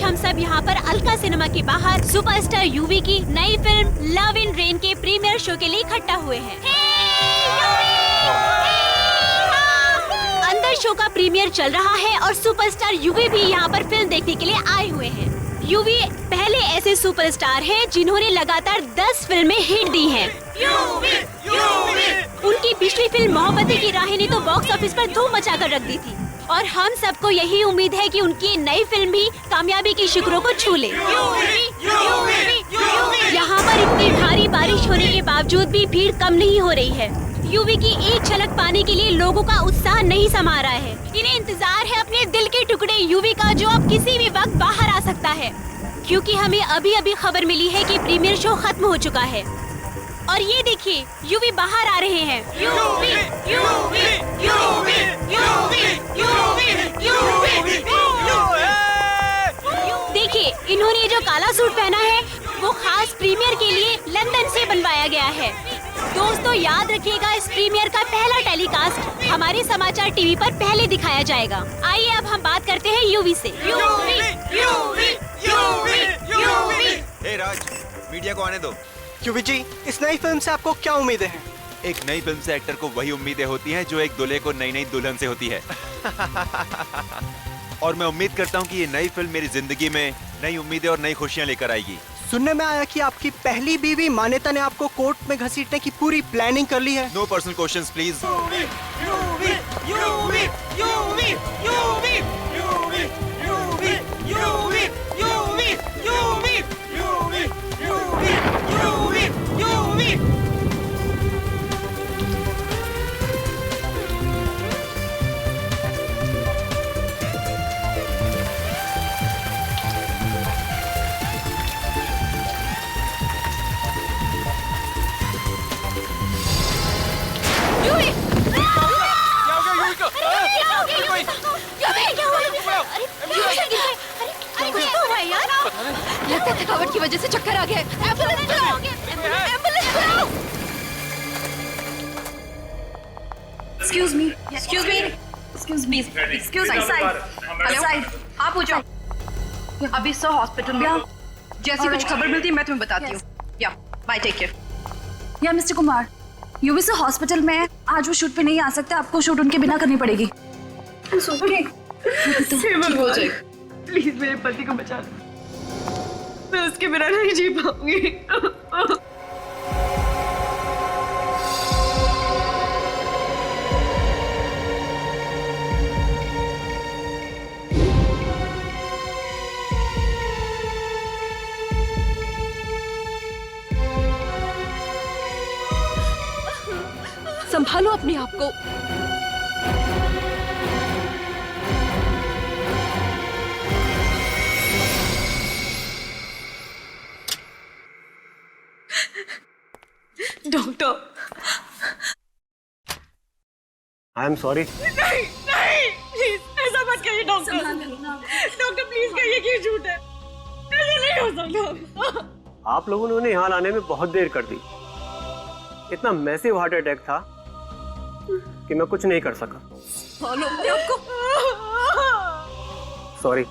हम सब यहाँ पर अलका सिनेमा के बाहर सुपरस्टार यूवी की नई फिल्म लव इन रेन के प्रीमियर शो के लिए इकट्ठा हुए हैं। अंदर शो का प्रीमियर चल रहा है और सुपरस्टार यूवी भी यहाँ पर फिल्म देखने के लिए आए हुए हैं। यूवी पहले ऐसे सुपरस्टार हैं जिन्होंने लगातार 10 फिल्में हिट दी हैं। उनकी पिछली फिल्म मोहब्बतें की राहें ने तो बॉक्स ऑफिस पर धूम मचाकर रख दी थी और हम सबको यही उम्मीद है कि उनकी नई फिल्म भी कामयाबी की शिखरों को छू ले। यहाँ पर इतनी भारी बारिश होने के बावजूद भी भीड़ कम नहीं हो रही है। यूवी की एक झलक पाने के लिए लोगों का उत्साह नहीं समा रहा है। इन्हें इंतजार है अपने दिल के टुकड़े यूवी का, जो अब किसी भी वक्त बाहर आ सकता है, क्योंकि हमें अभी अभी खबर मिली है कि प्रीमियर शो खत्म हो चुका है। और ये देखिए, यूवी बाहर आ रहे हैं। UV, UV, UV, UV, UV, UV, देखिए, इन्होंने जो काला सूट पहना है वो खास प्रीमियर के लिए लंदन से बनवाया गया है। दोस्तों, याद रखिएगा, इस प्रीमियर का पहला टेलीकास्ट हमारे समाचार टीवी पर पहले दिखाया जाएगा। आइए अब हम बात करते हैं यूवी से। UV, UV, UV, UV. Hey Raj, media को आने दो। यूवी जी, इस नई फिल्म से आपको क्या उम्मीदें हैं? एक नई फिल्म से एक्टर को वही उम्मीदें होती हैं जो एक दूल्हे को नई नई दुल्हन से होती है। और मैं उम्मीद करता हूँ कि ये नई फिल्म मेरी जिंदगी में नई उम्मीदें और नई खुशियाँ लेकर आएगी। सुनने में आया कि आपकी पहली बीवी मान्यता ने आपको कोर्ट में घसीटने की पूरी प्लानिंग कर ली है। No personal questions please. लगता है थकावट की वजह से चक्कर आ गया। एम्बुलेंस बुलाओ, एम्बुलेंस बुलाओ। Excuse me, excuse me, excuse me, excuse me, side, side, हाँ पूछो। अभी सो हॉस्पिटल में, जैसी कुछ खबर मिलती है मैं तुम्हें बताती हूँ। या, बाय, टेक केयर। या मिस्टर कुमार, यूवी से हॉस्पिटल में आज वो शूट पे नहीं आ सकते, आपको शूट उनके बिना करनी पड़ेगी। प्लीज मेरे पति को बचा लो, मैं उसके बिना नहीं जी पाऊंगी। संभालो अपने आप को। Doctor, I am sorry. नहीं नहीं, प्लीज ऐसा मत करिए डॉक्टर। डॉक्टर प्लीज कहिए कि झूठ है, ऐसा नहीं हो सकता। आप लोगों ने उन्हें यहाँ लाने में बहुत देर कर दी। इतना मैसिव हार्ट अटैक था कि मैं कुछ नहीं कर सका। फॉलो अपने आप को। सॉरी।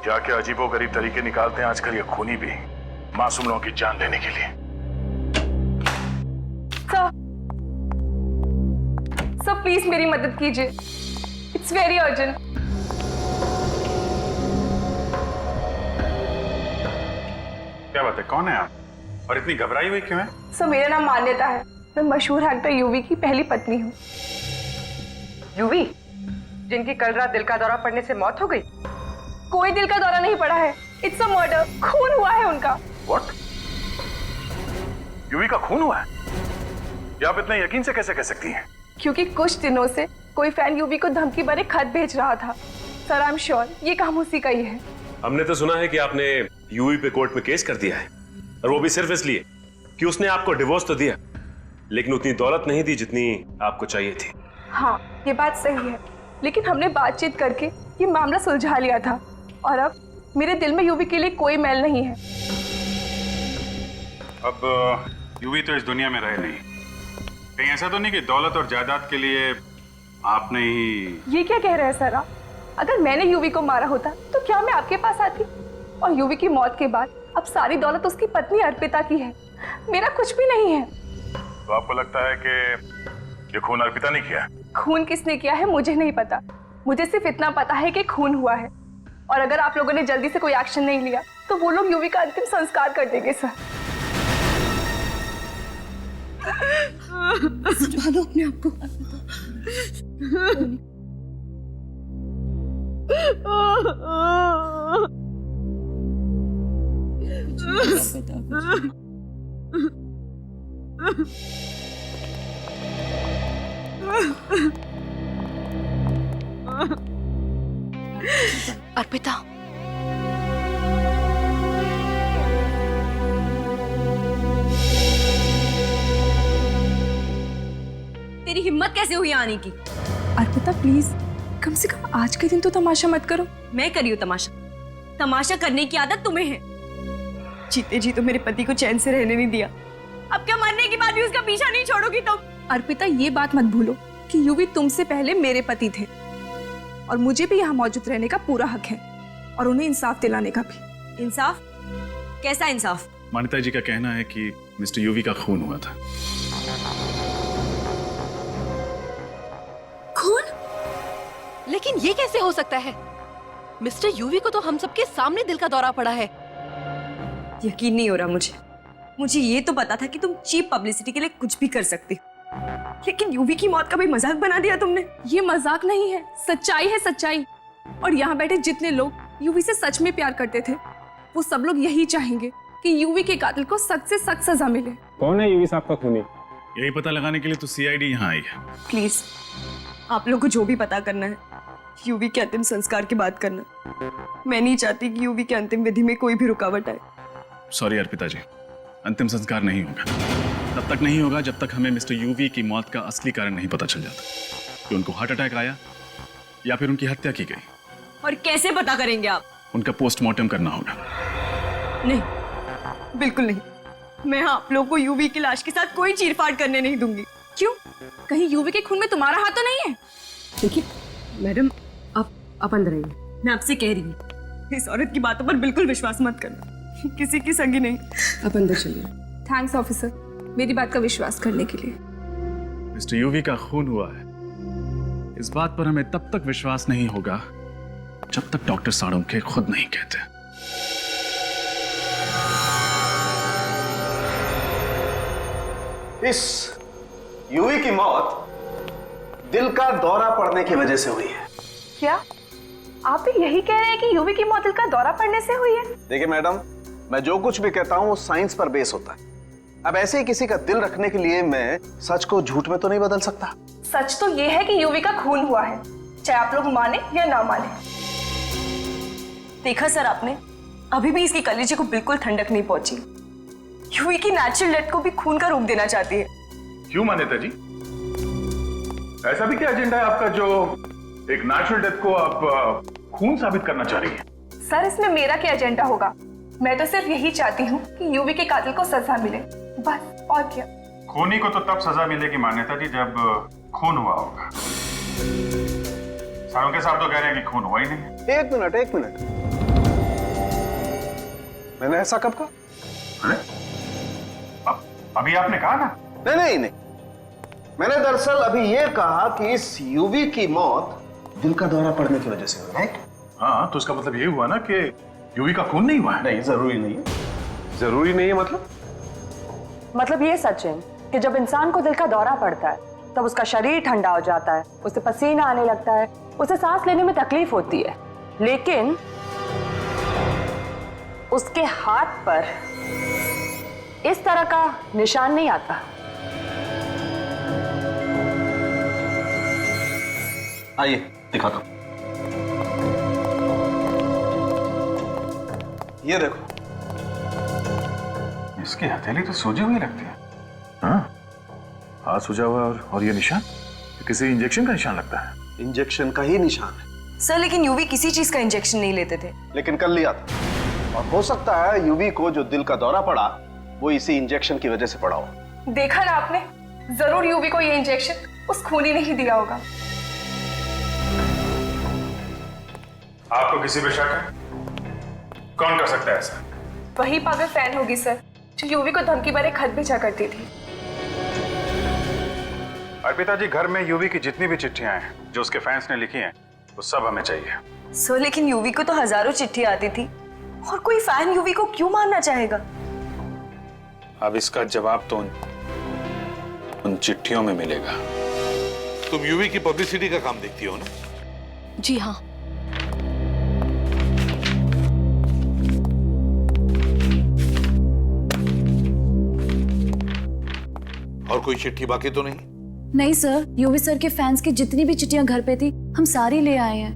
क्या क्या अजीबोगरीब तरीके निकालते हैं आजकल ये खूनी भी, मासूम लोगों की जान लेने के लिए। सर प्लीज मेरी मदद कीजिए, इट्स वेरी अर्जेंट। क्या बात है, कौन है आप और इतनी घबराई हुई क्यों है? सर मेरा नाम मान्यता है, मैं मशहूर एक्टर यूवी की पहली पत्नी हूँ। यूवी, जिनकी कल रात दिल का दौरा पड़ने से मौत हो गई? कोई दिल का दौरा नहीं पड़ा है, इट्स अ मर्डर, खून हुआ है उनका। व्हाट? यूवी का खून हुआ है? ये आप इतना यकीन से कैसे कह सकती हैं? क्योंकि कुछ दिनों से कोई फैन यूवी को धमकी भरे खत भेज रहा था। सर आई एम श्योर ये काम उसी का ही है। हमने तो सुना है कि आपने यूवी पे कोर्ट में केस कर दिया है, और वो भी सिर्फ इसलिए कि उसने आपको डिवोर्स तो दिया, लेकिन उतनी दौलत नहीं दी जितनी आपको चाहिए थी। हाँ ये बात सही है, लेकिन हमने बातचीत करके ये मामला सुलझा लिया था और अब मेरे दिल में यूवी के लिए कोई मैल नहीं है। अब यूवी तो इस दुनिया में रहे नहीं, कहीं ऐसा तो नहीं कि दौलत और जायदाद के लिए आपने ही... ये क्या कह रहे हैं सर आप? अगर मैंने यूवी को मारा होता तो क्या मैं आपके पास आती? और यूवी की मौत के बाद अब सारी दौलत उसकी पत्नी अर्पिता की है, मेरा कुछ भी नहीं है। तो आपको लगता है कि ये खून अर्पिता ने किया? खून किसने किया है मुझे नहीं पता, मुझे सिर्फ इतना पता है कि खून हुआ है। और अगर आप लोगों ने जल्दी से कोई एक्शन नहीं लिया तो वो लोग यूवी का अंतिम संस्कार कर देंगे सर। संभालो अपने आप को। अर्पिता, तेरी हिम्मत कैसे हुई आने की? अर्पिता प्लीज, कम से कम आज के दिन तो तमाशा मत करो। मैं करी हूँ तमाशा? तमाशा करने की आदत तुम्हें है। जीते जी तो मेरे पति को चैन से रहने नहीं दिया, अब क्या मरने के बाद भी उसका पीछा नहीं छोड़ोगी तुम? अर्पिता ये बात मत भूलो कि यूवी तुमसे पहले मेरे पति थे और मुझे भी यहाँ मौजूद रहने का पूरा हक है और उन्हें इंसाफ दिलाने का भी। इंसाफ? कैसा इंसाफ? मान्यता जी का कहना है कि मिस्टर यूवी का खून हुआ था। खून? लेकिन ये कैसे हो सकता है? मिस्टर यूवी को तो हम सबके सामने दिल का दौरा पड़ा है। यकीन नहीं हो रहा मुझे ये तो पता था कि तुम चीप पब्लिसिटी के लिए कुछ भी कर सकती, लेकिन यूवी की मौत का भी मजाक बना दिया तुमने। ये मजाक नहीं है, सच्चाई है सच्चाई। और यहाँ बैठे जितने लोग यूवी से सच में प्यार करते थे वो सब लोग यही चाहेंगे कि यूवी के कातिल को सख्त से सख्त सजा मिले। कौन है यूवी साहब का खूनी? यही पता लगाने के लिए तो सीआईडी यहाँ आई है। प्लीज आप लोग को जो भी पता करना है यूवी के अंतिम संस्कार की बात करना। मैं नहीं चाहती कि यूवी के अंतिम विधि में कोई भी रुकावट आए। सॉरी अर्पिता जी, अंतिम संस्कार नहीं होगा। तब तक नहीं होगा जब तक हमें मिस्टर यूवी की मौत का असली कारण नहीं पता चल जाता कि उनको हार्ट अटैक आया या फिर उनकी हत्या की गई। और कैसे पता करेंगे आप? उनका पोस्टमार्टम करना होगा। नहीं, बिल्कुल नहीं। मैं आप लोगों को यूवी की लाश के साथ कोई चीरफाड़ करने नहीं दूंगी। क्यों? कहीं यूवी के खून में तुम्हारा हाथ तो नहीं है? देखिए मैडम, आप अंदर आइए। मैं आपसे कह रही हूँ इस औरत की बातों पर बिल्कुल विश्वास मत करना, किसी की संगी नहीं। आप अंदर चलिए। थैंक्स ऑफिसर, मेरी बात का विश्वास करने के लिए। मिस्टर यूवी का खून हुआ है, इस बात पर हमें तब तक विश्वास नहीं होगा जब तक डॉक्टर साळुंखे खुद नहीं कहते। इस यूवी की मौत दिल का दौरा पड़ने की वजह से हुई है। क्या आप भी यही कह रहे हैं कि यूवी की मौत दिल का दौरा पड़ने से हुई है? देखिए मैडम, मैं जो कुछ भी कहता हूँ वो साइंस पर बेस होता है। अब ऐसे ही किसी का दिल रखने के लिए मैं सच को झूठ में तो नहीं बदल सकता। सच तो ये है कि यूवी का खून हुआ है, चाहे आप लोग माने या ना माने। देखा सर आपने, अभी भी इसकी कलेजे को बिल्कुल ठंडक नहीं पहुंची। यूवी की नेचुरल डेथ को भी खून का रूप देना चाहती है। क्यों मान्यता जी, ऐसा भी क्या एजेंडा है आपका जो एक नेचुरल डेथ को आप खून साबित करना चाह रही है? सर इसमें मेरा क्या एजेंडा होगा? मैं तो सिर्फ यही चाहती हूँ कि यूवी के कातिल को सजा मिले, बस। और क्या? खूनी को तो तब सजा मिलेगी मान्यता जी जब खून हुआ होगा। साळुंखे साहब तो कह रहे हैं कि खून हुआ ही नहीं। एक मिनट, मैंने ऐसा कब कहा? अरे अभी आपने कहा ना। नहीं, मैंने दरअसल अभी ये कहा कि इस यूवी की मौत दिल का दौरा पड़ने की वजह से हुई है। हाँ, तो उसका मतलब ये हुआ ना कि यूवी का खून नहीं हुआ है। नहीं, जरूरी नहीं है। जरूरी नहीं है मतलब ये सच है कि जब इंसान को दिल का दौरा पड़ता है तब उसका शरीर ठंडा हो जाता है, उसे पसीना आने लगता है, उसे सांस लेने में तकलीफ होती है, लेकिन उसके हाथ पर इस तरह का निशान नहीं आता। आइए दिखाता हूं। ये देखो, इसकी हथेली तो सूजी हुई लगती है। हाँ, हाथ सूजा हुआ और ये निशान किसी इंजेक्शन का निशान लगता है। इंजेक्शन का ही निशान है सर, लेकिन यूवी किसी चीज का इंजेक्शन नहीं लेते थे। लेकिन कर लिया था, और हो सकता है यूवी को जो दिल का दौरा पड़ा वो इसी इंजेक्शन की वजह से पड़ा हो। देखा ना आपने, जरूर यूवी को ये इंजेक्शन उस खूनी ने ही दिया होगा। आपको किसी पे शक है? कौन कर सकता है ऐसा? वही पागल फैन होगी सर, जो यूवी को धमकी भरे खत भेजा करती थी। अर्पिता जी, घर में यूवी की जितनी भी चिट्ठियां हैं जो उसके फैंस ने लिखी हैं, वो सब हमें चाहिए। सो लेकिन यूवी को तो हजारों चिट्ठी आती थी, और कोई फैन यूवी को क्यों मारना चाहेगा? अब इसका जवाब तो उन चिट्ठियों में मिलेगा। तुम यूवी की पब्लिसिटी का काम देखती हो ना? जी हाँ। और कोई चिट्ठी बाकी तो नहीं? नहीं सर, यूवी सर के फैंस की जितनी भी चिट्ठियां घर पे थी हम सारी ले आए हैं।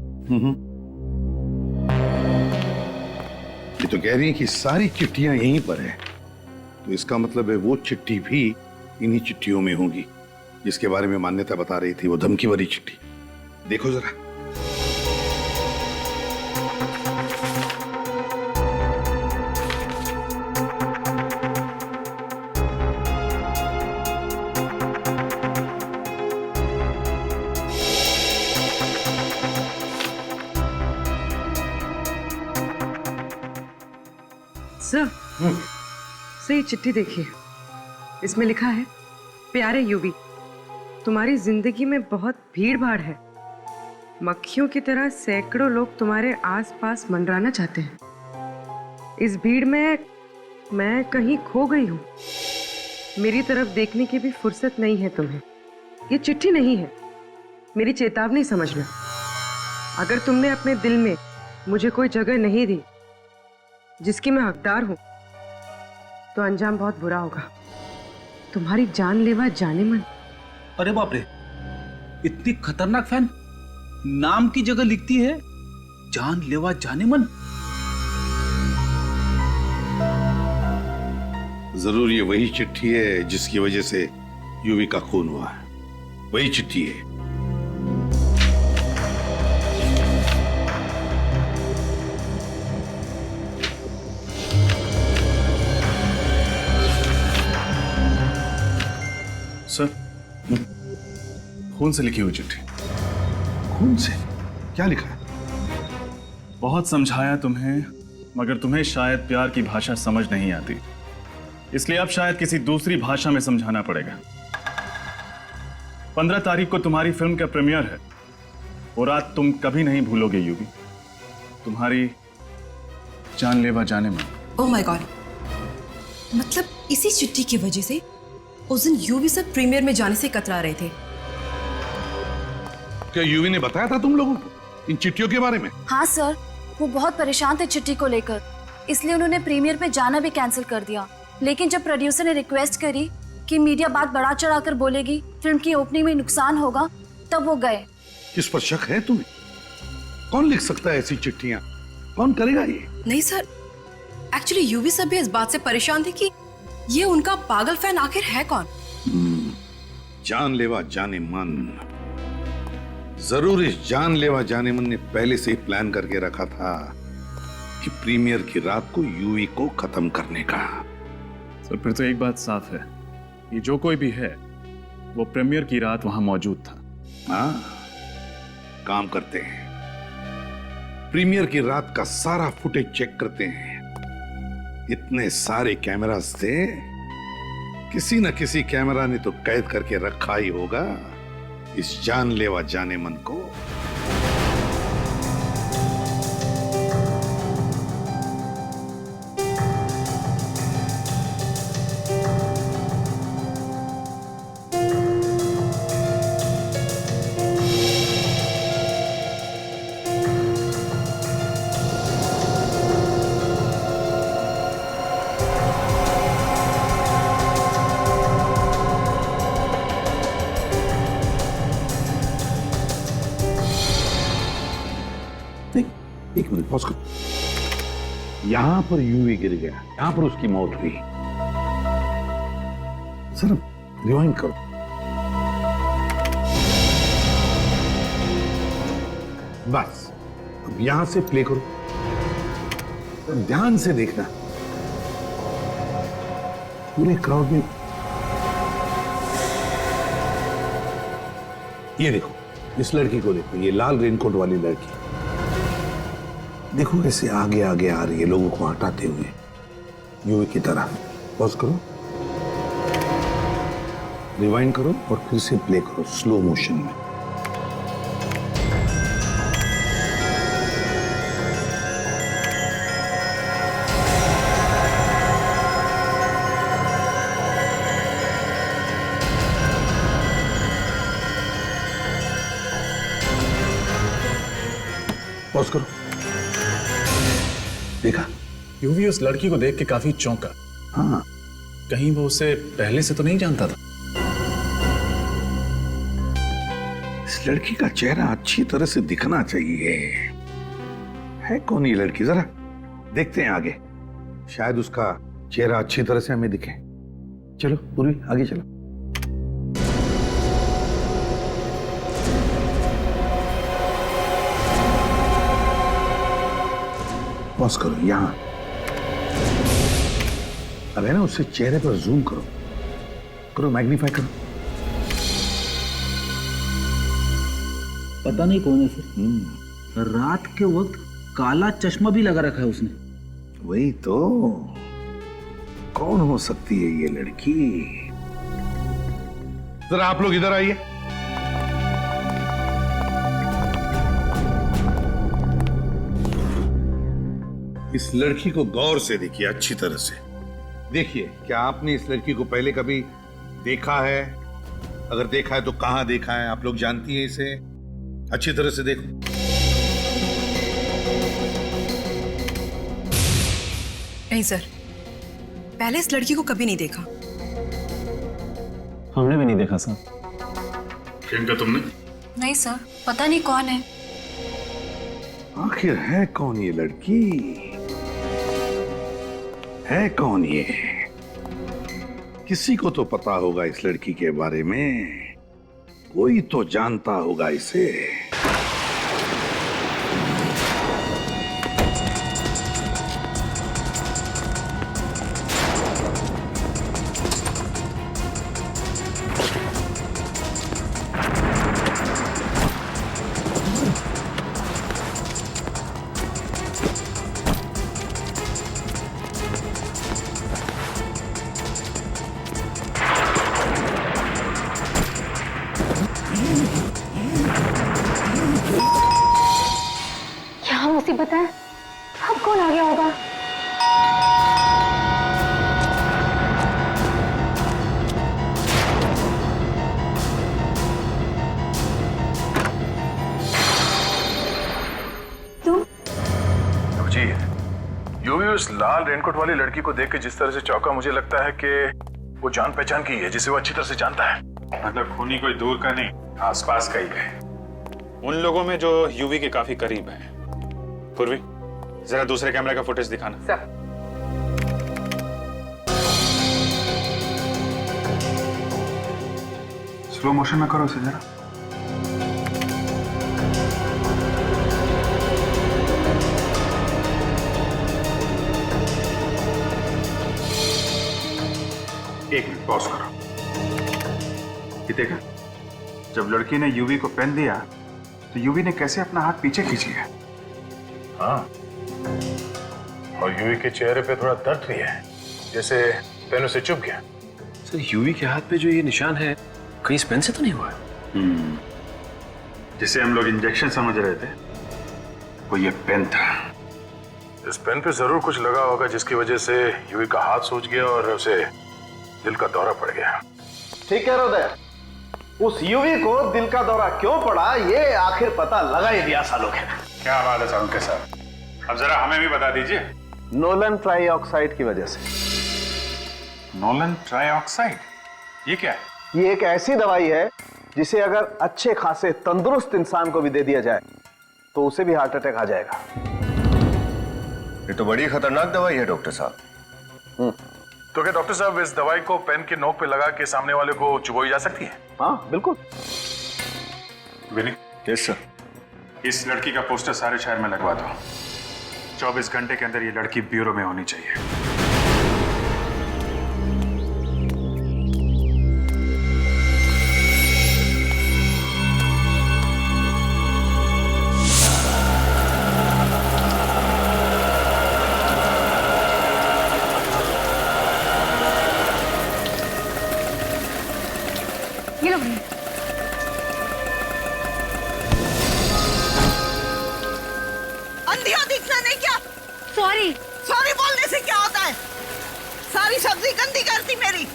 ये तो कह रही है कि सारी चिट्ठियां यहीं पर है, तो इसका मतलब है वो चिट्ठी भी इन्हीं चिट्ठियों में होगी जिसके बारे में मान्यता बता रही थी, वो धमकी भरी चिट्ठी। देखो जरा। सर ये चिट्ठी देखिए, इसमें लिखा है, प्यारे यूवी, तुम्हारी जिंदगी में बहुत भीड़ भाड़ है। मक्खियों की तरह सैकड़ों लोग तुम्हारे आसपास मंडराना चाहते हैं। इस भीड़ में मैं कहीं खो गई हूँ। मेरी तरफ देखने की भी फुर्सत नहीं है तुम्हें। ये चिट्ठी नहीं है, मेरी चेतावनी समझना। अगर तुमने अपने दिल में मुझे कोई जगह नहीं दी जिसकी मैं हकदार हूं, तो अंजाम बहुत बुरा होगा। तुम्हारी जानलेवा जानेमन। अरे बाप रे, इतनी खतरनाक फैन नाम की जगह लिखती है जानलेवा जानेमन। जरूर ये वही चिट्ठी है जिसकी वजह से यूवी का खून हुआ है। वही चिट्ठी है। सर, खून से लिखी हुई चिट्ठी। खून से? क्या लिखा है? बहुत समझाया तुम्हें, मगर तुम्हें शायद प्यार की भाषा समझ नहीं आती, इसलिए अब शायद किसी दूसरी भाषा में समझाना पड़ेगा। 15 तारीख को तुम्हारी फिल्म का प्रीमियर है। वो रात तुम कभी नहीं भूलोगे यूवी, तुम्हारी जानलेवा जानेमन। ओह माय गॉड, मतलब इसी चिट्ठी की वजह से उस दिन यूवी सर प्रीमियर में जाने से कतरा रहे थे। क्या यूवी ने बताया था तुम लोगों को इन चिट्ठियों के बारे में? हाँ सर, वो बहुत परेशान थे चिट्ठी को लेकर, इसलिए उन्होंने प्रीमियर पे जाना भी कैंसिल कर दिया। लेकिन जब प्रोड्यूसर ने रिक्वेस्ट करी कि मीडिया बात बढ़ा चढ़ाकर बोलेगी, फिल्म की ओपनिंग में नुकसान होगा, तब वो गए। किस पर शक है तुम्हें? कौन लिख सकता है ऐसी चिट्ठियां? कौन करेगा ये? नहीं सर, एक्चुअली यूवी सर भी इस बात से परेशान थे कि ये उनका पागल फैन आखिर है कौन। जानलेवा जानेमन। जरूर इस जानलेवा जानेमन ने पहले से ही प्लान करके रखा था कि प्रीमियर की रात को यूवी को खत्म करने का। सर, फिर तो एक बात साफ है, ये जो कोई भी है वो प्रीमियर की रात वहां मौजूद था। हाँ, काम करते हैं, प्रीमियर की रात का सारा फुटेज चेक करते हैं। इतने सारे कैमरास थे, किसी न किसी कैमरा ने तो कैद करके रखा ही होगा इस जानलेवा जानेमन को। एक मिनट पॉज करो। यहां पर यूवी गिर गया, यहां पर उसकी मौत हुई। सर रिवाइंड करो। बस अब यहां से प्ले करो, तो ध्यान से देखना। पूरे क्राउड में ये देखो, इस लड़की को देखो, ये लाल रेनकोट वाली लड़की। देखो कैसे आगे आगे आ रही है लोगों को हटाते हुए, यूवी की तरह। पॉज करो, रिवाइंड करो और फिर से प्ले करो स्लो मोशन में। पॉज करो। देखा? यूवी उस लड़की को देख के काफी चौंका। हाँ, कहीं वो उसे पहले से तो नहीं जानता था। इस लड़की का चेहरा अच्छी तरह से दिखना चाहिए। है कौन ये लड़की, जरा देखते हैं आगे, शायद उसका चेहरा अच्छी तरह से हमें दिखे। चलो पूर्वी, आगे चलो। पॉज करो यहां। अब है ना, उससे चेहरे पर जूम करो, करो मैग्नीफाई करो। पता नहीं कौन है सर। रात के वक्त काला चश्मा भी लगा रखा है उसने। वही तो, कौन हो सकती है ये लड़की? जरा आप लोग इधर आइए। इस लड़की को गौर से देखिए, अच्छी तरह से देखिए। क्या आपने इस लड़की को पहले कभी देखा है? अगर देखा है तो कहां देखा है? आप लोग जानती हैं इसे? अच्छी तरह से देखो। नहीं सर, पहले इस लड़की को कभी नहीं देखा। हमने भी नहीं देखा सर। प्रियंका तुमने? नहीं सर, पता नहीं कौन है। आखिर है कौन ये लड़की? है कौन ये? किसी को तो पता होगा इस लड़की के बारे में, कोई तो जानता होगा इसे। मुसीबत है, अब कौन आ गया होगा? तुम? जी, यूवी उस लाल रेनकोट वाली लड़की को देख के जिस तरह से चौंका, मुझे लगता है कि वो जान पहचान की है, जिसे वो अच्छी तरह से जानता है। मतलब खूनी कोई दूर का नहीं, आसपास का ही है। उन लोगों में जो यूवी के काफी करीब है। पूर्वी, जरा दूसरे कैमरे का फुटेज दिखाना। सर। स्लो मोशन में करो इसे जरा। एक मिनट पॉज करो। ये देखा, जब लड़की ने यूवी को पेन दिया तो यूवी ने कैसे अपना हाथ पीछे खींच लिया। हाँ, और यूवी के चेहरे पे थोड़ा दर्द भी है, जैसे पेन उसे चुभ गया। सर, यूवी के हाथ पे जो ये निशान है, कहीं इस पेन से तो नहीं हुआ? जिसे हम लोग इंजेक्शन समझ रहे थे, वो ये पेन था। इस पेन पे जरूर कुछ लगा होगा, जिसकी वजह से यूवी का हाथ सूज गया और उसे दिल का दौरा पड़ गया। ठीक कह रहे हो, उस यूवी को दिल का दौरा क्यों पड़ा, ये आखिर पता लगा ही दिया सालों के। क्या बात है साहब के साथ, अब जरा हमें भी बता दीजिए। नोलन ट्राइऑक्साइड की वजह से। नोलन ट्राइऑक्साइड, ये क्या है? ये एक ऐसी दवाई है जिसे अगर अच्छे खासे तंदुरुस्त इंसान को भी दे दिया जाए तो उसे भी हार्ट अटैक आ जाएगा। ये तो बड़ी खतरनाक दवाई है डॉक्टर साहब। तो क्या डॉक्टर साहब, इस दवाई को पेन के नोक पे लगा के सामने वाले को चुबोई जा सकती है? हाँ बिल्कुल। विनी, यस सर। इस लड़की का पोस्टर सारे शहर में लगवा दो। 24 घंटे के अंदर ये लड़की ब्यूरो में होनी चाहिए। सारी सब्जी गंदी करती मेरी।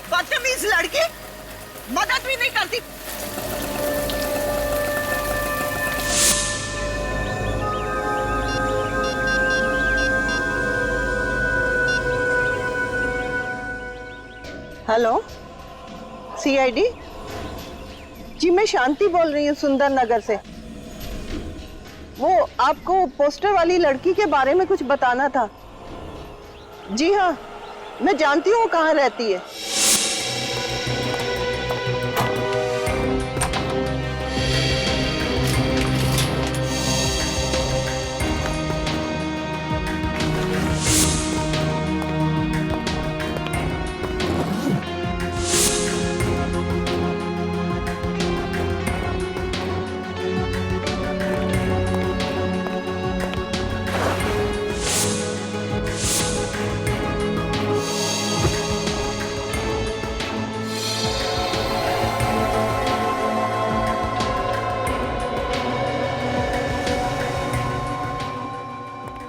बदतमीज लड़की, मदद भी नहीं करती। हेलो, सीआईडी जी, मैं शांति बोल रही हूँ सुंदर नगर से। वो आपको पोस्टर वाली लड़की के बारे में कुछ बताना था। जी हाँ, मैं जानती हूँ वो कहाँ रहती है।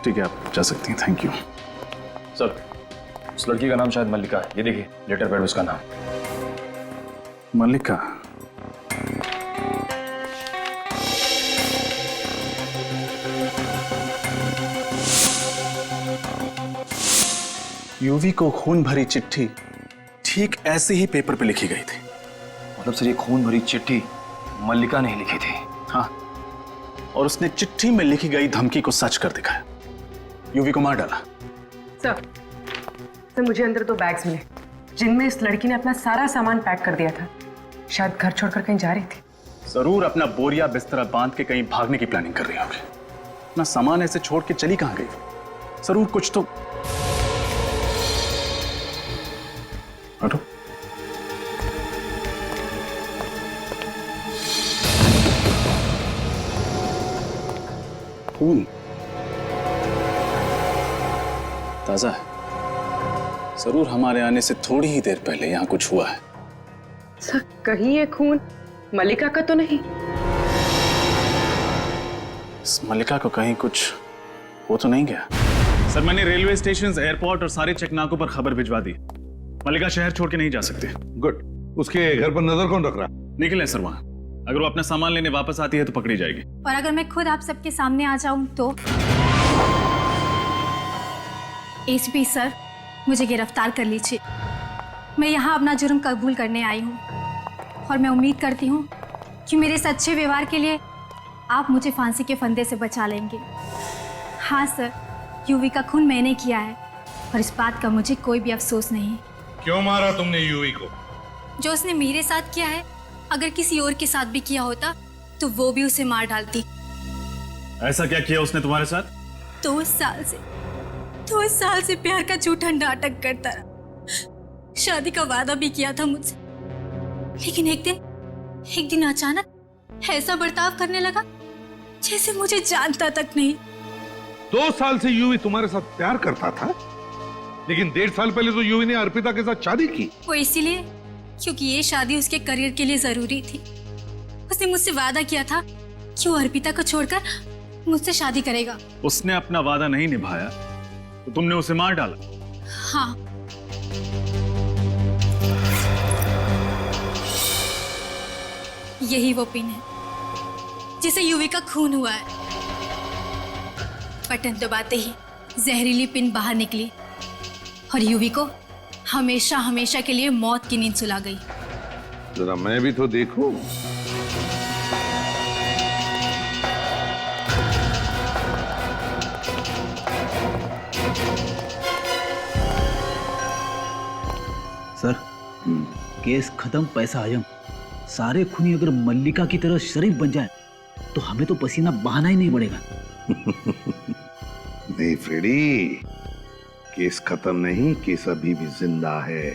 ठीक है, आप जा सकती हैं। Thank you sir. उस लड़की का नाम शायद मल्लिका है। ये देखिए लेटर पैड, उसका नाम मल्लिका। यूवी को खून भरी चिट्ठी ठीक ऐसे ही पेपर पे लिखी गई थी। मतलब सर, ये खून भरी चिट्ठी मल्लिका ने ही लिखी थी? हाँ, और उसने चिट्ठी में लिखी गई धमकी को सच कर दिखाया, यूवी को मार डाला। सर, मुझे अंदर 2 बैग्स मिले जिनमें इस लड़की ने अपना सारा सामान पैक कर दिया था। शायद घर छोड़कर कहीं जा रही थी। जरूर अपना बोरिया बिस्तरा बांध के कहीं भागने की प्लानिंग कर रही होगी। अपना सामान ऐसे छोड़ के चली कहां गई? जरूर कुछ तो। हटो। खून ताजा है। जरूर हमारे आने से थोड़ी ही देर पहले यहां कुछ हुआ है। सर, कहीं ये खून मल्लिका का तो नहीं? इस मल्लिका को कहीं कुछ हो तो नहीं गया? सर, मैंने रेलवे स्टेशन, एयरपोर्ट और सारे चेकनाकों पर खबर भिजवा दी। मल्लिका शहर छोड़ के नहीं जा सकते। गुड। उसके घर पर नजर कौन रख रहा? निखिल है सर वहां। अगर वो अपना सामान लेने वापस आती है तो पकड़ी जाएगी। और अगर मैं खुद आप सबके सामने आ जाऊं तो? एसीपी सर, मुझे गिरफ्तार कर लीजिए। मैं यहाँ अपना जुर्म कबूल करने आई हूँ और मैं उम्मीद करती हूँ कि मेरे सच्चे व्यवहार के लिए आप मुझे फांसी के फंदे से बचा लेंगे। हाँ सर, यूवी का खून मैंने किया है और इस बात का मुझे कोई भी अफसोस नहीं। क्यों मारा तुमने यूवी को? जो उसने मेरे साथ किया है, अगर किसी और के साथ भी किया होता तो वो भी उसे मार डालती। ऐसा क्या किया उसने तुम्हारे साथ? 2 साल से प्यार का झूठा नाटक करता रहा। शादी का वादा भी किया था मुझसे, लेकिन एक दिन अचानक ऐसा बर्ताव करने लगा जैसे मुझे जानता तक नहीं। 2 साल से यूवी तुम्हारे साथ प्यार करता था, लेकिन 1.5 साल पहले तो यूवी ने अर्पिता के साथ शादी की। वो इसीलिए क्योंकि ये शादी उसके करियर के लिए जरूरी थी। उसने मुझसे वादा किया था कि वो अर्पिता को छोड़कर मुझसे शादी करेगा। उसने अपना वादा नहीं निभाया तो तुमने उसे मार डाला? हाँ। यही वो पिन है जिसे यूवी का खून हुआ है। बटन दबाते ही जहरीली पिन बाहर निकली और यूवी को हमेशा हमेशा के लिए मौत की नींद सुला गई। जरा मैं भी तो देखूं। सर, केस खत्म, पैसा आयम। सारे खूनी अगर मल्लिका की तरह शरीफ बन जाए तो हमें तो पसीना बहाना ही नहीं पड़ेगा। नहीं फ्रेडी, केस खत्म नहीं, केस अभी भी जिंदा है।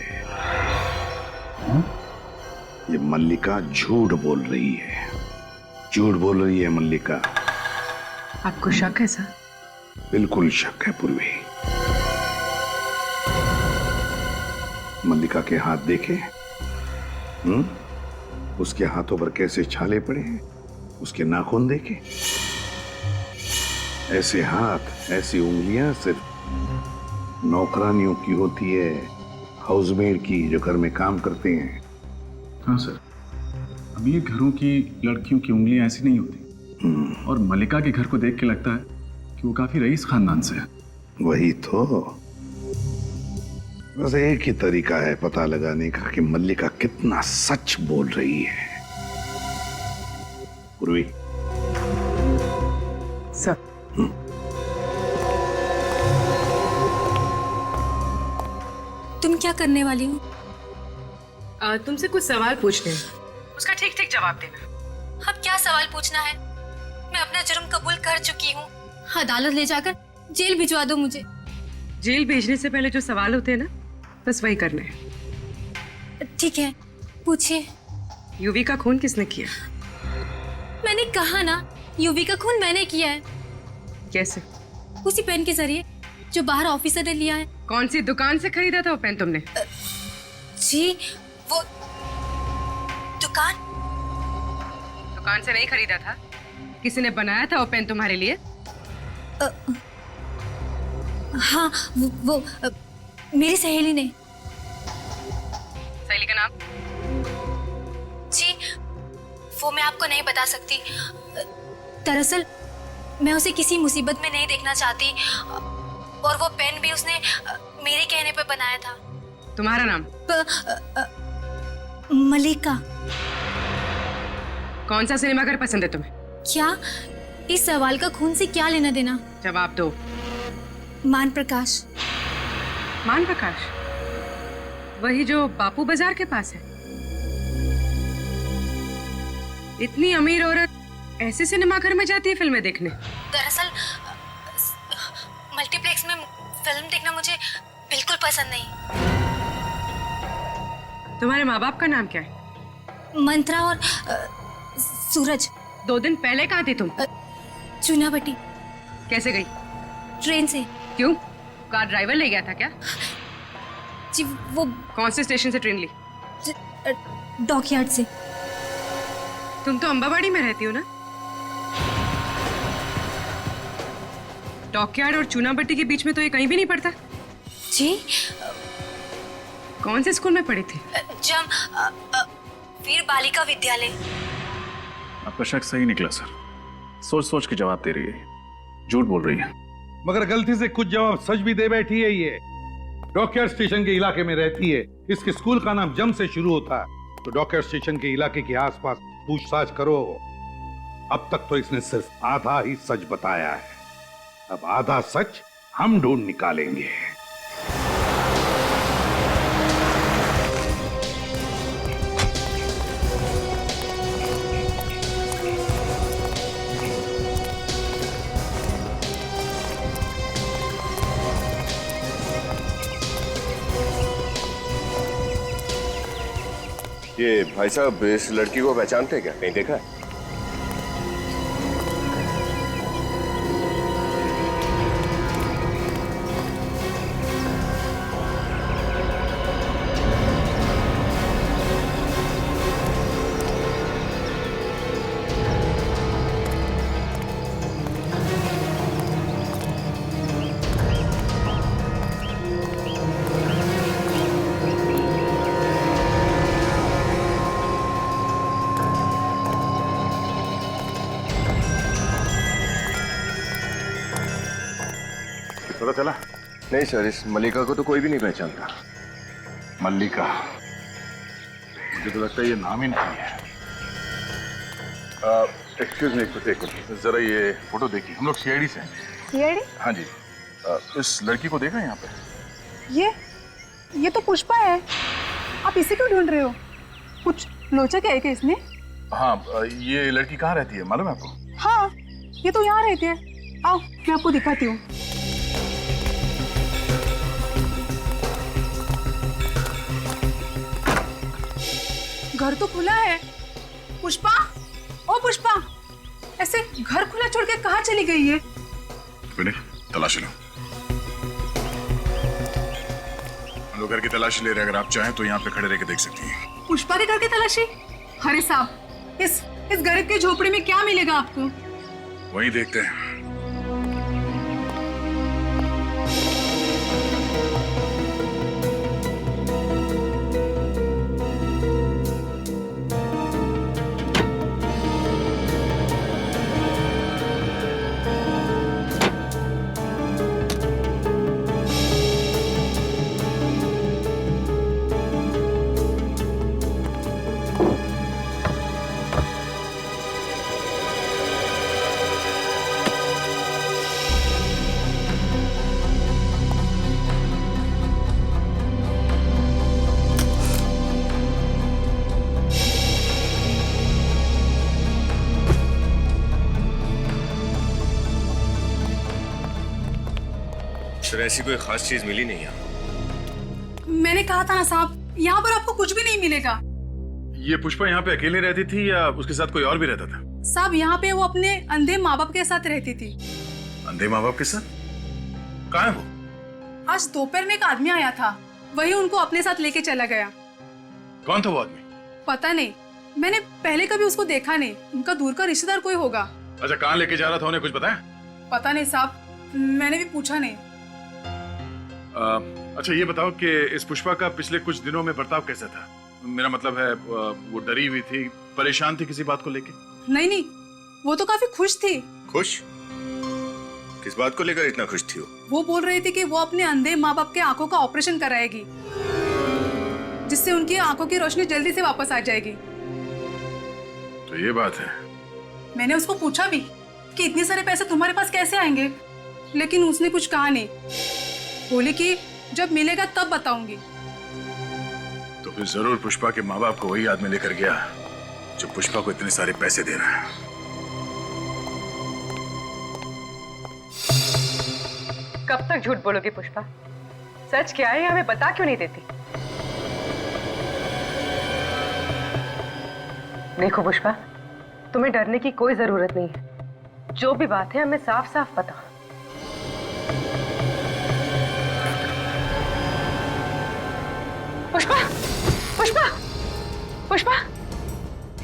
ये मल्लिका झूठ बोल रही है, झूठ बोल रही है मल्लिका। आपको शक है सर? बिल्कुल शक है पूर्वी। मल्लिका के हाथ देखे? उसके हाथों पर कैसे छाले पड़े हैं, उसके नाखून देखे? ऐसे हाथ, ऐसी उंगलियां सिर्फ नौकरानियों की होती है, हाउसमेड की जो घर में काम करते हैं। हाँ सर, अमीर घरों की लड़कियों की उंगलियां ऐसी नहीं होती। और मल्लिका के घर को देख के लगता है कि वो काफी रईस खानदान से है। वही तो, बस एक ही तरीका है पता लगाने का कि मल्लिका कितना सच बोल रही है। पूर्वी सर, तुम क्या करने वाली हो? तुमसे कुछ सवाल पूछने हैं, उसका ठीक ठीक जवाब देना। अब क्या सवाल पूछना है? मैं अपना जुर्म कबूल कर चुकी हूँ। अदालत ले जाकर जेल भिजवा दो मुझे। जेल भेजने से पहले जो सवाल होते हैं ना, बस वही करने हैं। ठीक है, पूछिए। यूवी का खून किसने किया? मैंने कहा ना, यूवी का खून मैंने किया है। कैसे? उसी पेन के जरिए जो बाहर ऑफिसर ने लिया है। कौन सी दुकान से खरीदा था वो पेन तुमने? जी, वो दुकान से नहीं खरीदा था, किसी ने बनाया था वो पेन तुम्हारे लिए? हाँ, वो मेरी सहेली ने। सहेली का नाम? जी, वो मैं आपको नहीं बता सकती। दरअसल मैं उसे किसी मुसीबत में नहीं देखना चाहती, और वो पेन भी उसने मेरे कहने पे बनाया था। तुम्हारा नाम? मल्लिका। कौन सा सिनेमाघर पसंद है तुम्हें? क्या? इस सवाल का खून से क्या लेना देना? जवाब दो। मान प्रकाश। मान प्रकाश? वही जो बापू बाजार के पास है? इतनी अमीर औरत ऐसे सिनेमाघर में जाती है फिल्में देखने? दरअसल मल्टीप्लेक्स में फिल्म देखना मुझे बिल्कुल पसंद नहीं। तुम्हारे माँ बाप का नाम क्या है? मंत्रा और सूरज। 2 दिन पहले कहाँ थी तुम? चुनाभट्टी। कैसे गई? ट्रेन से। क्यों? कार ड्राइवर ले गया था क्या? जी, वो कौन से स्टेशन से ट्रेन ली? डॉकयार्ड से। तुम तो अंबाबाड़ी में रहती हो ना? डॉकयार्ड और चूनाभट्टी के बीच में तो ये कहीं भी नहीं पड़ता। जी? कौन से स्कूल में पढ़ी थी? वीर बालिका विद्यालय। आपका शक सही निकला सर, सोच सोच के जवाब दे रही है, झूठ बोल रही है। मगर गलती से कुछ जवाब सच भी दे बैठी है। ये डॉकयार्ड स्टेशन के इलाके में रहती है, इसके स्कूल का नाम जम से शुरू होता है। तो डॉकयार्ड स्टेशन के इलाके के आसपास पूछताछ करो। अब तक तो इसने सिर्फ आधा ही सच बताया है, अब आधा सच हम ढूंढ निकालेंगे। ये भाई साहब इस लड़की को पहचानते हैं क्या? कहीं देखा है? पता चला? नहीं सर, इस मल्लिका को तो कोई भी नहीं पहचानता। मल्लिका? मुझे तो लगता है ये नाम ही नहीं है। एक्सक्यूज मी, एक मिनट जरा ये फोटो देखिए। हम लोग सीआईडी से हैं। सीआईडी? हाँ जी। इस लड़की को देखा यहाँ पे? ये तो पुष्पा है। आप इसे क्यों ढूंढ रहे हो? कुछ लोचा है क्या इसने? हाँ, ये लड़की कहाँ रहती है मालूम है आपको? हाँ, ये तो यहाँ रहती है। आओ मैं आपको दिखाती हूँ। घर तो खुला है। पुष्पा, ओ पुष्पा, ऐसे घर खुला छोड़ के कहाँ चली गई है? तलाशी लो। हम लोग घर की तलाशी ले रहे हैं, अगर आप चाहें तो यहाँ पे खड़े रह के देख सकती हैं। पुष्पा के घर की तलाशी? अरे साहब, इस गरीब की झोपड़ी में क्या मिलेगा आपको? वही देखते हैं। सर ऐसी कोई खास चीज मिली नहीं यहाँ। मैंने कहा था ना साहब, यहाँ पर आपको कुछ भी नहीं मिलेगा। ये पुष्पा यहाँ पे अकेले रहती थी या उसके साथ कोई और भी रहता था? साहब यहाँ पे वो अपने अंधे माँ बाप के साथ रहती थी। अंधे माँ बाप के साथ? कहाँ है वो? आज दोपहर में एक आदमी आया था, वही उनको अपने साथ लेके चला गया। कौन था वो आदमी? पता नहीं, मैंने पहले कभी उसको देखा नहीं। उनका दूर का रिश्तेदार कोई होगा। अच्छा, कहाँ लेके जा रहा था, उन्हें कुछ बताया? पता नहीं साहब, मैंने भी पूछा नहीं। अच्छा ये बताओ कि इस पुष्पा का पिछले कुछ दिनों में बर्ताव कैसा था? मेरा मतलब है वो डरी हुई थी, परेशान थी किसी बात को लेके? नहीं, वो तो काफी खुश थी। खुश? किस बात को लेकर इतना खुश थी वो बोल रही थी कि वो अपने अंधे माँ बाप के आंखों का ऑपरेशन कराएगी, जिससे उनकी आंखों की रोशनी जल्दी से वापस आ जाएगी। तो ये बात है। मैंने उसको पूछा भी कि इतने सारे पैसे तुम्हारे पास कैसे आएंगे, लेकिन उसने कुछ कहा नहीं। बोली कि जब मिलेगा तब बताऊंगी। तो फिर जरूर पुष्पा के माँ बाप को वही आदमी लेकर गया जो पुष्पा को इतने सारे पैसे दे रहा है। कब तक झूठ बोलोगी पुष्पा? सच क्या है हमें बता क्यों नहीं देती? देखो पुष्पा, तुम्हें डरने की कोई जरूरत नहीं है। जो भी बात है हमें साफ साफ पता। पुष्पा, पुष्पा, पुष्पा,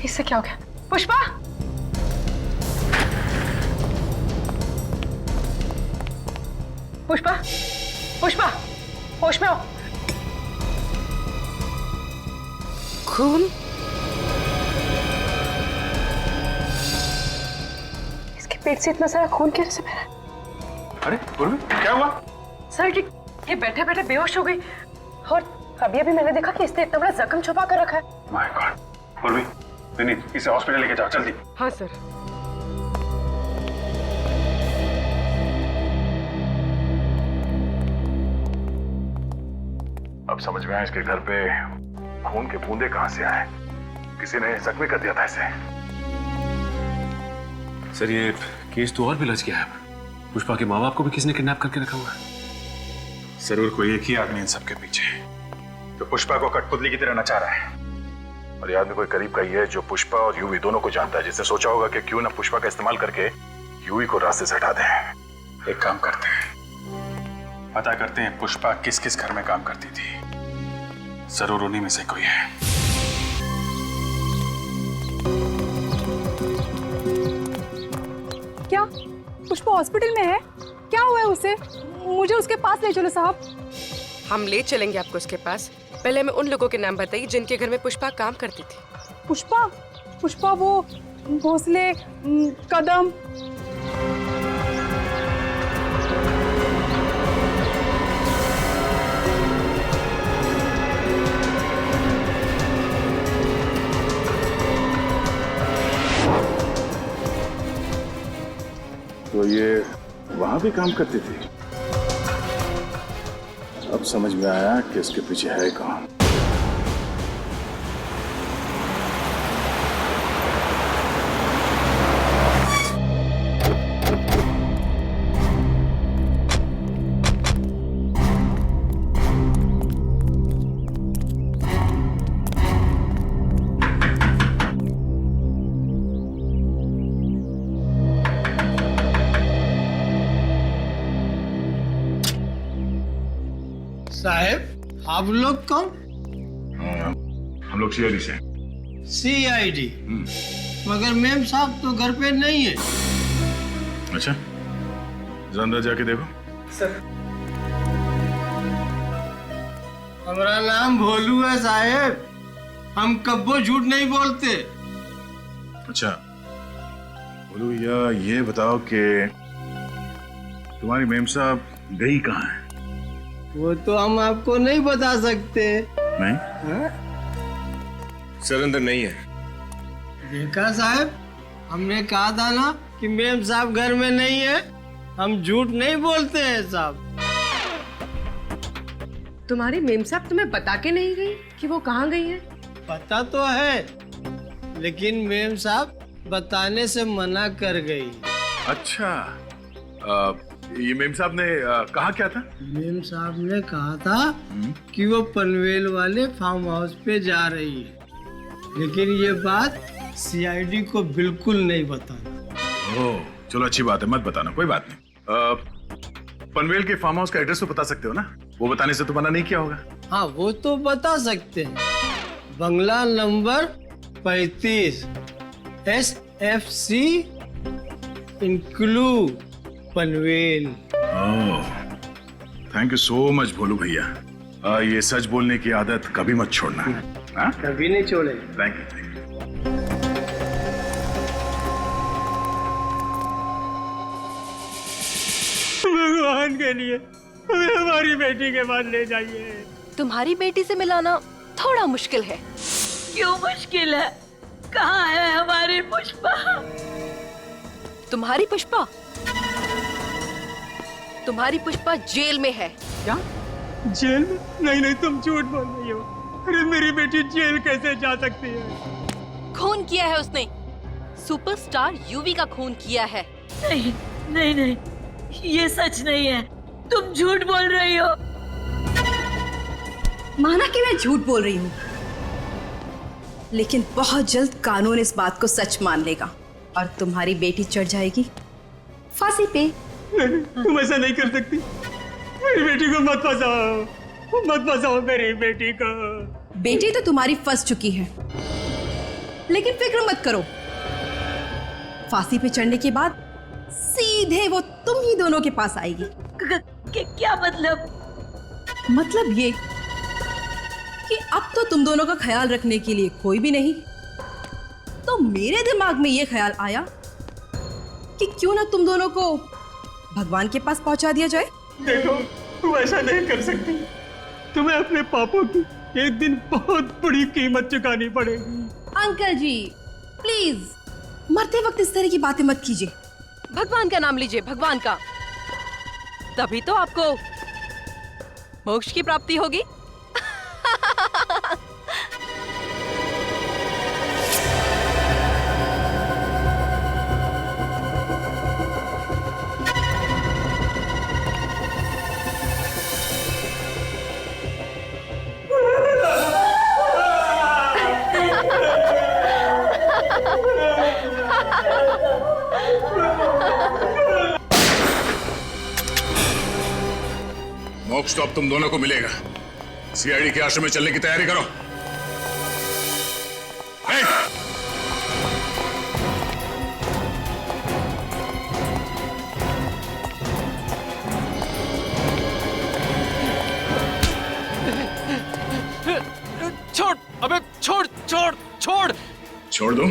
इससे क्या हो गया? पुष्पा, पुष्पा, पुष्पा, होश में हो। खून? इसके पेट से इतना सारा खून कैसे बह रहा है? अरे पूर्वी, क्या हुआ? सर ये बैठे बैठे बेहोश हो गई और अभी मैंने देखा कि इसने इतना बड़ा जख्म छुपा कर रखा है। My God. पूर्वी, विनीत, इसे हॉस्पिटल लेके जाओ जल्दी। हाँ सर। अब समझ में आया इसके घर पे खून के बूंदे कहां से आए। किसी ने जख्मी कर दिया था इसे। सर ये केस तो और भी लच गया है। पुष्पा के माँ बाप को भी किसी ने किडनैप करके रखा हुआ है। जरूर कोई एक ही आदमी इन सबके पीछे है तो पुष्पा को कठपुतली की तरह नचा रहा है। और ये आदमी कोई करीब का ही है जो पुष्पा और यूवी दोनों को जानता है, जिसने सोचा होगा कि क्यों ना पुष्पा का इस्तेमाल करके यूवी को रास्ते से हटा दें। एक काम करते हैं, पता करते हैं पुष्पा किस किस घर में काम करती थी। जरूर उन्हीं में से कोई है। क्या पुष्पा हॉस्पिटल में है? क्या हुआ है उसे? मुझे उसके पास ले चलो साहब। हम ले चलेंगे आपको उसके पास। पहले हमें उन लोगों के नाम बताइए जिनके घर में पुष्पा काम करती थी। पुष्पा? पुष्पा वो भोसले, कदम। तो ये वहां भी काम करती थी। अब समझ में आया कि इसके पीछे है कौन। साहब, आप लोग कौन? हम लोग सीआईडी से। सीआईडी? मगर मैम साहब तो घर पे नहीं है। अच्छा, अंदर जाके देखो। सर, हमारा नाम भोलू है साहब। हम कब्बो झूठ नहीं बोलते। अच्छा बोलो, या ये बताओ कि तुम्हारी मेम साहब गई कहाँ है? वो तो हम आपको नहीं बता सकते। नहीं? सर अंदर नहीं है। देखा साहब, हमने कहा था ना कि मेम साहब घर में नहीं है। हम झूठ नहीं बोलते हैं साहब। तुम्हारी मेम साहब तुम्हें बता के नहीं गई कि वो कहाँ गई है? पता तो है, लेकिन मेम साहब बताने से मना कर गई। अच्छा, ये मेम साहब ने कहा क्या था? मेम साहब ने कहा था कि वो पनवेल वाले फार्म हाउस पे जा रही है, लेकिन ये बात सीआईडी को बिल्कुल नहीं बताना। ओह, चलो अच्छी बात है, मत बताना, कोई बात नहीं। पनवेल के फार्म हाउस का एड्रेस तो बता सकते हो ना? वो बताने से तो मना नहीं किया होगा। हाँ, वो तो बता सकते हैं। बंगला नंबर 35 SFC इंक्लू Panvel. Thank you so much Bholu भैया। ये सच बोलने की आदत कभी मत छोड़ना। हाँ? कभी नहीं छोड़े। Thank you. भगवान के लिए हमें हमारी बेटी के पास ले जाइए। तुम्हारी बेटी से मिलाना थोड़ा मुश्किल है। क्यों मुश्किल है? कहाँ है हमारी पुष्पा? तुम्हारी पुष्पा? तुम्हारी पुष्पा जेल में है। क्या? जेल में? नहीं नहीं, तुम झूठ बोल रही हो। अरे मेरी बेटी जेल कैसे जा सकती है? खून किया है उसने। सुपरस्टार यूवी का खून किया है। नहीं नहीं नहीं, ये सच नहीं है। तुम झूठ बोल रही हो। माना कि मैं झूठ बोल रही हूँ, लेकिन बहुत जल्द कानून इस बात को सच मान लेगा और तुम्हारी बेटी चढ़ जाएगी फांसी पे। तुम ऐसा नहीं कर सकती। मेरी बेटी को मत फंसाओ, मत फंसाओ मेरी बेटी को। बेटी तो तुम्हारी फंस चुकी है, लेकिन फिक्र मत करो। फांसी पे चढ़ने के बाद सीधे वो तुम ही दोनों के पास आएगी। क्या मतलब? मतलब ये कि अब तो तुम दोनों का ख्याल रखने के लिए कोई भी नहीं। तो मेरे दिमाग में ये ख्याल आया कि क्यों ना तुम दोनों को भगवान के पास पहुंचा दिया जाए। देखो, तुम ऐसा नहीं कर सकती। तुम्हें अपने पापों की एक दिन बहुत बड़ी कीमत चुकानी पड़ेगी। अंकल जी प्लीज, मरते वक्त इस तरह की बातें मत कीजिए। भगवान का नाम लीजिए, भगवान का। तभी तो आपको मोक्ष की प्राप्ति होगी। मोक्ष तो अब तुम दोनों को मिलेगा। सीआईडी के आश्रम में चलने की तैयारी करो। छोड़, अबे छोड़ छोड़ छोड़। छोड़ दूं?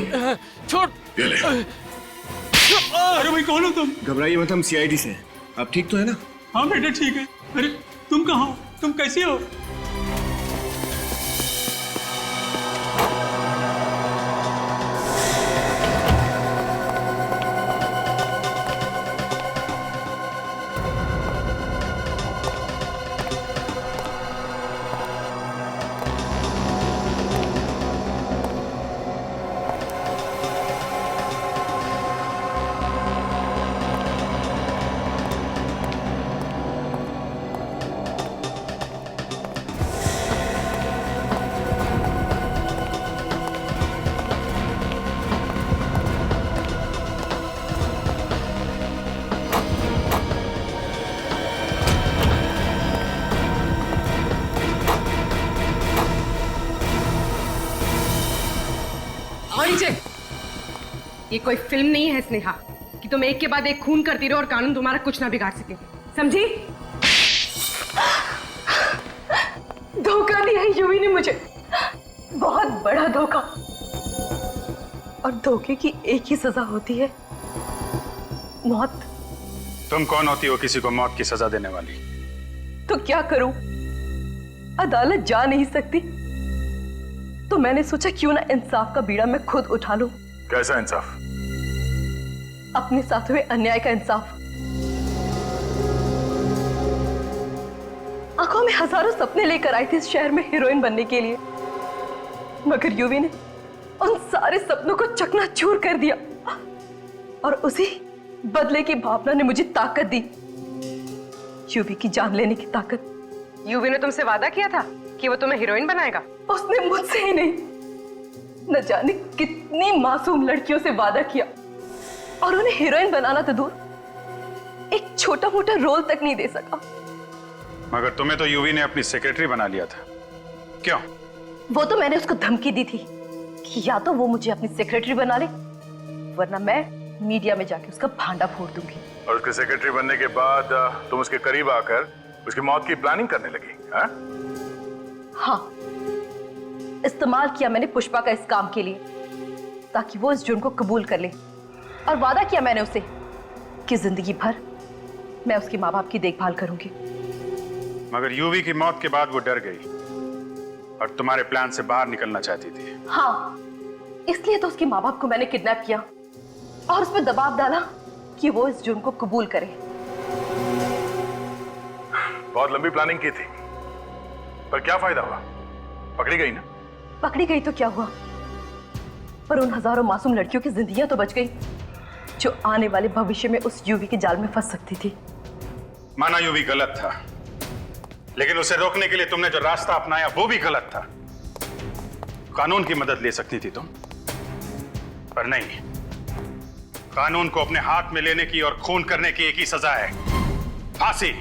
छोड़। ये ले। अरे भाई, कौन हो तुम? घबराइए मत, हम सीआईडी से। आप ठीक तो है ना? हाँ बेटा ठीक है। अरे तुम कहाँ हो? तुम कैसे हो? ये कोई फिल्म नहीं है स्नेहा कि तुम एक के बाद एक खून करती रहो और कानून तुम्हारा कुछ ना बिगाड़ सके, समझी? धोखा दिया है यूवी ने मुझे, बहुत बड़ा धोखा। और धोखे की एक ही सजा होती है, मौत। तुम कौन होती हो किसी को मौत की सजा देने वाली? तो क्या करूं? अदालत जा नहीं सकती, तो मैंने सोचा क्यों ना इंसाफ का बीड़ा मैं खुद उठा लूं। कैसा इंसाफ? अपने साथ हुए अन्याय का इंसाफ। आंखों में हजारों सपने लेकर आई थी इस शहर में हीरोइन बनने के लिए, मगर यूवी ने उन सारे सपनों को चकनाचूर कर दिया और उसी बदले की भावना ने मुझे ताकत दी यूवी की जान लेने की ताकत। यूवी ने तुमसे वादा किया था कि वो तुम्हें हीरोइन बनाएगा। उसने मुझसे ही नहीं, न जाने कितनी मासूम लड़कियों से वादा किया, और उन्हें हीरोइन बनाना तो दूर, एक छोटा मोटा रोल तक नहीं दे सका। मगर तुम्हें तो यूवी ने अपनी सेक्रेटरी बना लिया था, क्यों? वो तो मैंने उसको धमकी दी थी कि या तो वो मुझे अपनी सेक्रेटरी बना ले, वरना मैं मीडिया में जाके उसका भांडा फोड़ दूंगी। और उसके सेक्रेटरी बनने के बाद तुम उसके करीब आकर उसकी मौत की प्लानिंग करने लगी, हाँ? हाँ, इस्तेमाल किया मैंने पुष्पा का इस काम के लिए, ताकि वो इस जुर्म को कबूल कर ले, और वादा किया मैंने उसे कि जिंदगी भर मैं उसके माँ बाप की देखभाल करूंगी। मगर यूवी की मौत के बाद वो डर गई और तुम्हारे प्लान से बाहर निकलना चाहती थी। हाँ, इसलिए तो उसके माँ बाप को मैंने किडनैप किया और उस पर दबाव डाला कि वो इस जुर्म को कबूल करे। बहुत लंबी प्लानिंग की थी, पर क्या फायदा हुआ? पकड़ी गई ना? पकड़ी गई तो क्या हुआ, पर उन हजारों मासूम लड़कियों की जिंदगियां तो बच गई जो आने वाले भविष्य में उस यूवी के जाल में फंस सकती थी। माना यूवी गलत था, लेकिन उसे रोकने के लिए तुमने जो रास्ता अपनाया वो भी गलत था। कानून की मदद ले सकती थी तुम, पर नहीं। कानून को अपने हाथ में लेने की और खून करने की एक ही सजा है, फांसी।